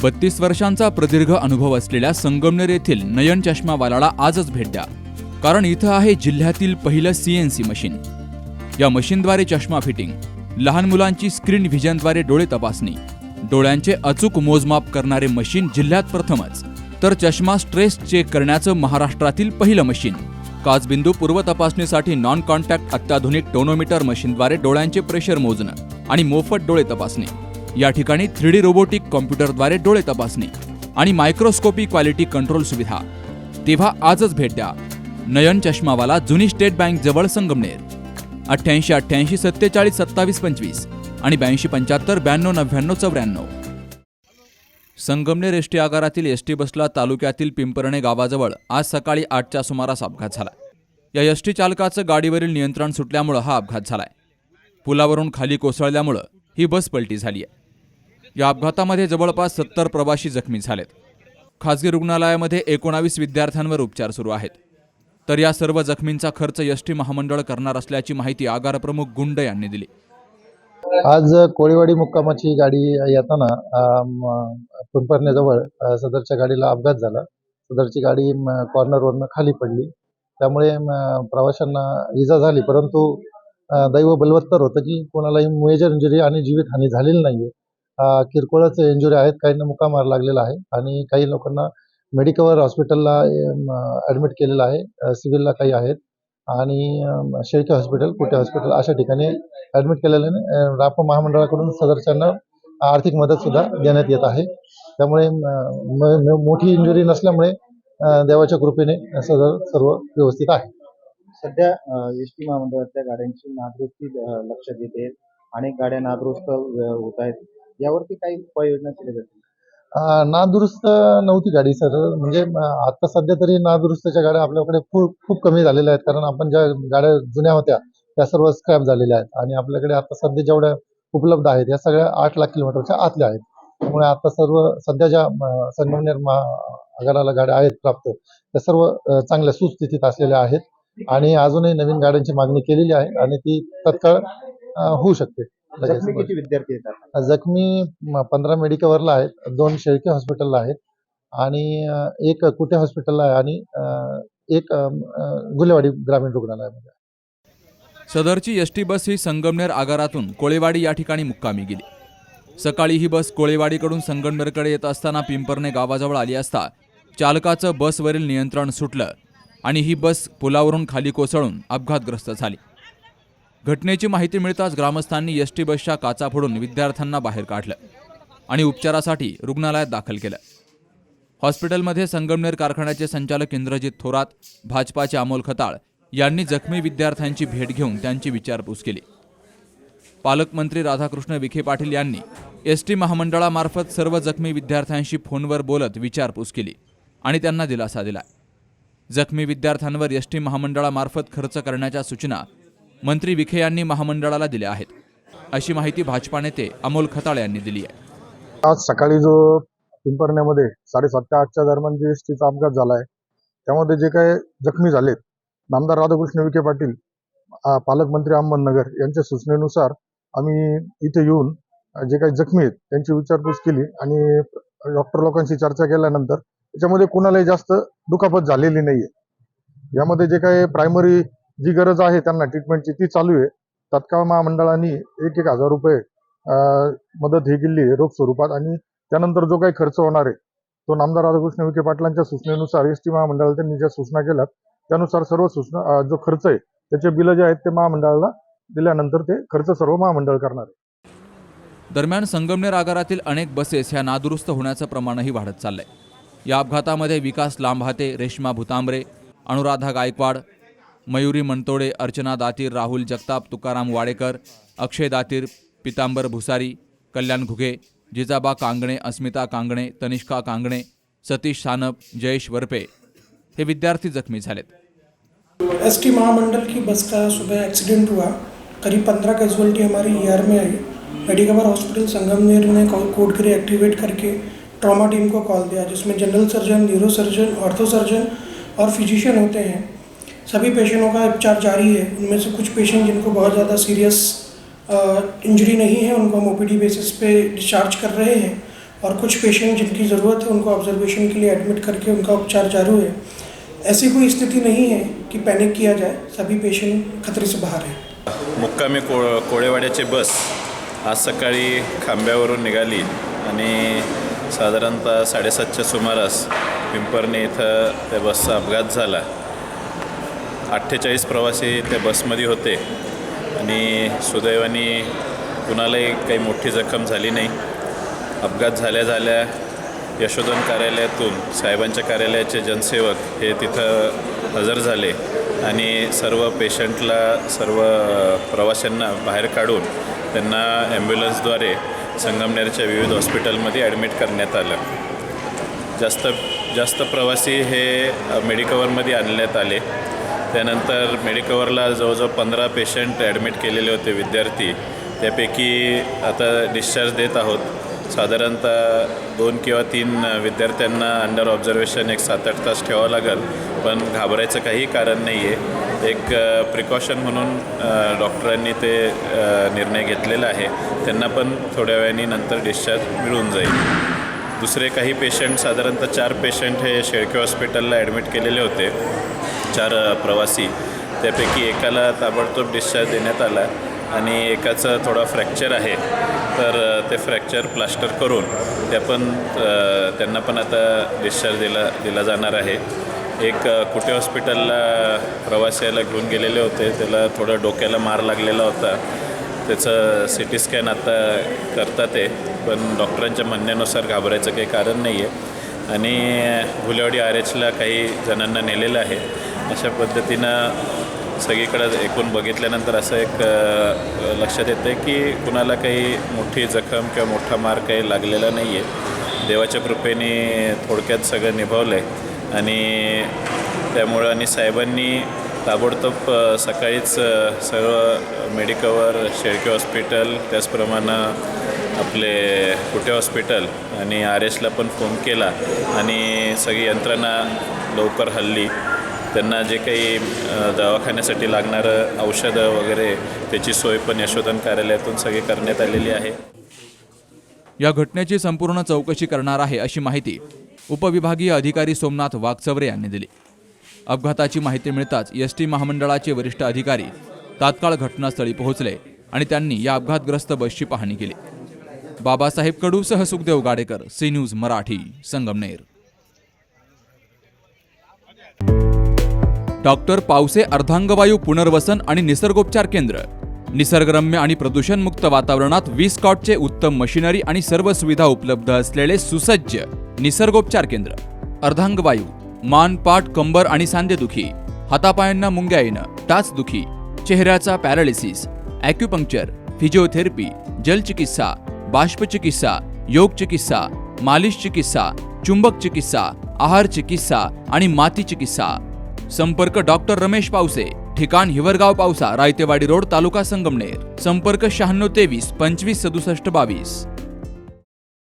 32 वर्षांचा प्रदीर्घ अनुभव असलेल्या संगमनेर येथील नयन चष्मावालाला आजच भेट द्या, कारण इथं आहे जिल्ह्यातील पहिलं CNC मशीन. या मशीनद्वारे चष्मा फिटिंग, लहान मुलांची स्क्रीन व्हिजनद्वारे डोळे तपासणी, डोळ्यांचे अचूक मोजमाप करणारे मशीन जिल्ह्यात प्रथमच, तर चष्मा स्ट्रेस चेक करण्याचं महाराष्ट्रातील पहिलं मशीन. काचबिंदू पूर्व तपासणीसाठी नॉन कॉन्टॅक्ट अत्याधुनिक टोनोमीटर मशीनद्वारे डोळ्यांचे प्रेशर मोजणं आणि मोफत डोळे तपासणी. या ठिकाणी 3D रोबोटिक कॉम्प्युटरद्वारे डोळे तपासणी आणि मायक्रोस्कोपी क्वालिटी कंट्रोल सुविधा. तेव्हा आजच भेट द्या नयन चष्मावाला, जुनी स्टेट बँक जवळ, संगमनेर. 8888 47 27 25 आणि 82 75 92 99 94. संगमनेर एसटी आगारातील एसटी बसला तालुक्यातील पिंपरणे गावाजवळ आज सकाळी 8च्या सुमारास अपघात झाला. या एसटी चालकाचं गाडीवरील नियंत्रण सुटल्यामुळे हा अपघात झालाय. पुलावरून खाली कोसळल्यामुळे ही बस पलटी झाली आहे. या अपघातामध्ये जवळपास 70 प्रवासी जखमी झालेत. खासगी रुग्णालयामध्ये 19 विद्यार्थ्यांवर उपचार सुरू आहेत. तर या सर्व जखमींचा खर्च एसटी महामंडळ करणार असल्याची माहिती आगार प्रमुख गुंड यांनी दिली. आज कोळीवाडी मुक्कामाची गाडी येताना पिंपरणेजवळ सदरच्या गाडीला अपघात झाला. सदरची गाडी कॉर्नरवरनं खाली पडली, त्यामुळे प्रवाशांना इजा झाली, परंतु दैव बलवत्तर होतं की कोणालाही मेजर इंजुरी आणि जीवितहानी झालेली नाहीये. किरकोळच इंजुरी आहेत, काहींना मुक्कामार लागलेला आहे आणि काही लोकांना मेडिकल हॉस्पिटलला ॲडमिट केलेलं आहे. सिव्हिलला काही आहेत आणि शेळके हॉस्पिटल, कुटे हॉस्पिटल अशा ठिकाणी ॲडमिट केलेल्याने राप महामंडळाकडून सदरच्यांना आर्थिक मदत सुद्धा देण्यात येत आहे. त्यामुळे मोठी इंजुरी नसल्यामुळे देवाच्या कृपेने सदर सर्व व्यवस्थित आहे. सध्या एसटी महामंडळाच्या गाड्यांची नादुरुस्ती लक्षात येते. अनेक गाड्या नादुरुस्त होत आहेत. यावरती काही उपाययोजना केल्या जातील? नादुरुस्त नव्हती गाडी सर, म्हणजे आता सध्या तरी नादुरुस्तच्या गाड्या आपल्याकडे खूप कमी झालेल्या आहेत, कारण आपण ज्या गाड्या जुन्या होत्या त्या सर्व स्क्रॅप झालेल्या आहेत आणि आपल्याकडे आता सध्या जेवढ्या उपलब्ध आहेत या सगळ्या 8 लाख किलोमीटरच्या आतल्या आहेत. त्यामुळे आता सर्व सध्या ज्या संगमनेर आगाराला गाड्या आहेत प्राप्त, त्या सर्व चांगल्या सुस्थितीत असलेल्या आहेत आणि अजूनही नवीन गाड्यांची मागणी केलेली आहे आणि ती तत्काळ होऊ शकते. जखमी किती विद्यार्थी येतात? जखमी 15 मेडिकलला आहेत, 2 शेळके हॉस्पिटलला आहेत आणि 1 कुटे हॉस्पिटलला आहे आणि 1 गुलेवाडी ग्रामीण रुग्णालयामध्ये. सदरची एसटी बस ही संगमनेर आगारातून कोळेवाडी या ठिकाणी मुक्कामी गेली. सकाळी ही बस कोळेवाडीकडून संगमनेरकडे येत असताना पिंपरणे गावाजवळ आली असता चालकाचं बसवरील नियंत्रण सुटलं आणि ही बस पुलावरून खाली कोसळून अपघातग्रस्त झाली. घटनेची माहिती मिळताच ग्रामस्थांनी एसटी बसच्या काचा फोडून विद्यार्थ्यांना बाहेर काढलं आणि उपचारासाठी रुग्णालयात दाखल केलं. हॉस्पिटलमध्ये संगमनेर कारखान्याचे संचालक इंद्रजित थोरात, भाजपाचे अमोल खताळ यांनी जखमी विद्यार्थ्यांची भेट घेऊन त्यांची विचारपूस केली. पालकमंत्री राधाकृष्ण विखे पाटील यांनी एसटी महामंडळामार्फत सर्व जखमी विद्यार्थ्यांशी फोनवर बोलत विचारपूस केली आणि त्यांना दिलासा दिला. जखमी विद्यार्थ्यांवर एसटी महामंडळामार्फत खर्च करण्याच्या सूचना मंत्री विखे यांनी महामंडळाला दिल्या आहेत, अशी माहिती भाजपा नेते अमोल खताळ यांनी दिली आहे. आज सकाळी जो पिंपरण्यामध्ये 7:30 ते 8च्या दरम्यान जे एसटीचा अपघात झाला आहे, त्यामध्ये जे काही जखमी झालेत, नामदार राधाकृष्ण विखे पाटील, पालकमंत्री अहमदनगर यांच्या सूचनेनुसार आम्ही इथे येऊन जे काही जखमी आहेत त्यांची विचारपूस केली आणि डॉक्टर लोकांशी चर्चा केल्यानंतर त्याच्यामध्ये कोणालाही जास्त दुखापत झालेली नाहीये. यामध्ये जे काही प्रायमरी जी गरज आहे त्यांना ट्रीटमेंटची ती चालू आहे. तत्काळ महामंडळाने 1,000 रुपये मदत ही केली आहे रोख स्वरूपात आणि त्यानंतर जो काही खर्च होणार आहे तो नामदार राधाकृष्ण विखे पाटलांच्या सूचनेनुसार एसटी महामंडळाला त्यांनी ज्या सूचना केल्यात त्यानुसार सर्व सूचना जो खर्च आहे त्याचे बिलं जे आहेत ते महामंडळाला दिल्यानंतर ते खर्च सर्व महामंडळ करणार आहे. दरम्यान संगमनेर आगारातील अनेक बसेस ह्या नादुरुस्त होण्याचं प्रमाणही वाढत चाललंय. या अपघातामध्ये विकास लांभाते, रेश्मा भुतांबरे, अनुराधा गायकवाड, मयुरी मनतोडे, अर्चना दातीर, राहुल जगताप, तुकाराम वाडेकर, अक्षय दातीर, पितांबर भुसारी, कल्याण घुगे, जिजाबा कांगणे, अस्मिता कांगणे, तनिष्का कांगणे, सतीश सानप, जयेश वरपे हे विद्यार्थी जखमी झालेत. एसटी महामंडल की बस का सुबह एक्सीडेंट हुआ. करीब 15 कैजुअलिटी हमारी ER में आई. मेडिकल हॉस्पिटल संगमनेर ने कोड करे एक्टिवेट करके ट्रॉमा टीम को कॉल दिया, जिसमें general surgeon, neuro surgeon, ortho surgeon और फिजिशियन होते हैं. सभी पेशेंटों का उपचार जारी है. उनमें से कुछ पेशेंट जिनको बहुत ज़्यादा सीरियस इंजरी नहीं है उनको हम OPD बेसिस पे डिस्चार्ज कर रहे हैं और कुछ पेशेंट जिनकी ज़रूरत है उनको ऑब्जर्वेशन के लिए एडमिट करके उनका उपचार चालू है। ऐसी कोई स्थिति नहीं है कि पैनिक किया जाए, सभी पेशेंट खतरे से बाहर हैं। मुक्कामी कोळेवाड्याची बस आज सकाळी खांब्यावरून निघाली आणि साधारणतः 7:30च्या सुमारास पिंपरणे इथं त्या बसचा अपघात झाला। 48 प्रवासी त्या बसमध्ये होते आणि सुदैवाने कुणालाही काही मोठी जखम झाली नाही। अपघात झाल्या यशोधन कार्यालयातून साहेबांच्या कार्यालयाचे जनसेवक हे तिथं हजर झाले आणि सर्व पेशंटला सर्व प्रवाशांना बाहेर काढून त्यांना ॲम्ब्युलन्सद्वारे संगमनेरच्या विविध हॉस्पिटलमध्ये ॲडमिट करण्यात आलं। जास्त प्रवासी हे मेडिकवरमध्ये आणण्यात आले। त्यानंतर मेडिकवरला जवळजवळ 15 पेशंट ॲडमिट केलेले होते विद्यार्थी, त्यापैकी आता डिस्चार्ज देत आहोत। साधारणतः 2 किंवा 3 विद्यार्थ्यांना अंडर ऑब्झर्वेशन एक 7-8 तास ठेवावं लागेल, पण घाबरायचं काही कारण नाही आहे। एक प्रिकॉशन म्हणून डॉक्टरांनी ते निर्णय घेतलेला आहे। त्यांना पण थोड्या वेळाने नंतर डिस्चार्ज मिळून जाईल। दुसरे काही पेशंट साधारणतः 4 पेशंट हे शेळके हॉस्पिटलला ॲडमिट केलेले होते, 4 प्रवासी, त्यापैकी एकाला ताबडतोब डिस्चार्ज देण्यात आला आणि एकाचा थोडा फ्रॅक्चर आहे, तर ते फ्रॅक्चर प्लास्टर करून त्यांना पण आता डिस्चार्ज दिला जाणार आहे। एक कुटे हॉस्पिटलला प्रवाशाला घेऊन गेलेले होते, त्याला थोडं डोक्याला मार लागलेला होता, त्याचं CT स्कॅन आता करतात आहे, पण डॉक्टरांच्या म्हणण्यानुसार घाबरायचं काही कारण नाही आहे आणि भुलेवाडी RH काही जणांना नेलेलं आहे। अशा पद्धतीनं सगळीकडे एकूण बघितल्यानंतर असं एक लक्षात येतं आहे की कुणाला काही मोठी जखम किंवा मोठा मार काही लागलेला नाही आहे। देवाच्या कृपेने थोडक्यात सगळं निभावलं आहे आणि त्यामुळं आणि साहेबांनी ताबडतोब सकाळीच सर्व मेडिकवर शेळके हॉस्पिटल, त्याचप्रमाणे आपले कुटे हॉस्पिटल आणि RH पण फोन केला आणि सगळी यंत्रणा लवकर हल्ली। त्यांना जे काही दवाखान्यासाठी लागणारं औषधं वगैरे त्याची सोय पण यशोधन कार्यालयातून सगळी करण्यात आलेली आहे। या घटनेची संपूर्ण चौकशी करणार आहे अशी माहिती उपविभागीय अधिकारी सोमनाथ वागचौरे यांनी दिली। अपघाताची माहिती मिळताच ST महामंडळाचे वरिष्ठ अधिकारी तात्काळ घटनास्थळी पोहोचले आणि त्यांनी या अपघातग्रस्त बसची पाहणी केली। बाबासाहेब कडूसह Sukhdev Gadekar, C news Marathi, Sangamner. Doctor Pawase अर्धांगवायू पुनर्वसन आणि निसर्गोपचार केंद्र। निसर्गरम्य आणि प्रदूषणमुक्त वातावरणात 20 कॉटचे उत्तम मशिनरी आणि सर्व सुविधा उपलब्ध असलेले सुसज्ज निसर्गोपचार केंद्र। अर्धांगवायू, मान, पाठ, कंबर आणि सांधेदुखी, हातापायांना मुंग्या येणं, टाचदुखी, चेहऱ्याचा पॅरालिसिस, ॲक्युपंक्चर, फिजिओथेरपी, जलचिकित्सा, बाष्पचिकित्सा, योग चिकित्सा, मालिश चिकित्सा, चुंबक चिकित्सा, आहार चिकित्सा आणि माती चिकित्सा। संपर्क डॉक्टर रमेश पावसे, ठिकाण हिवरगाव पावसा, रायतेवाडी रोड, तालुका संगमनेर। संपर्क 96 23 25 67 22।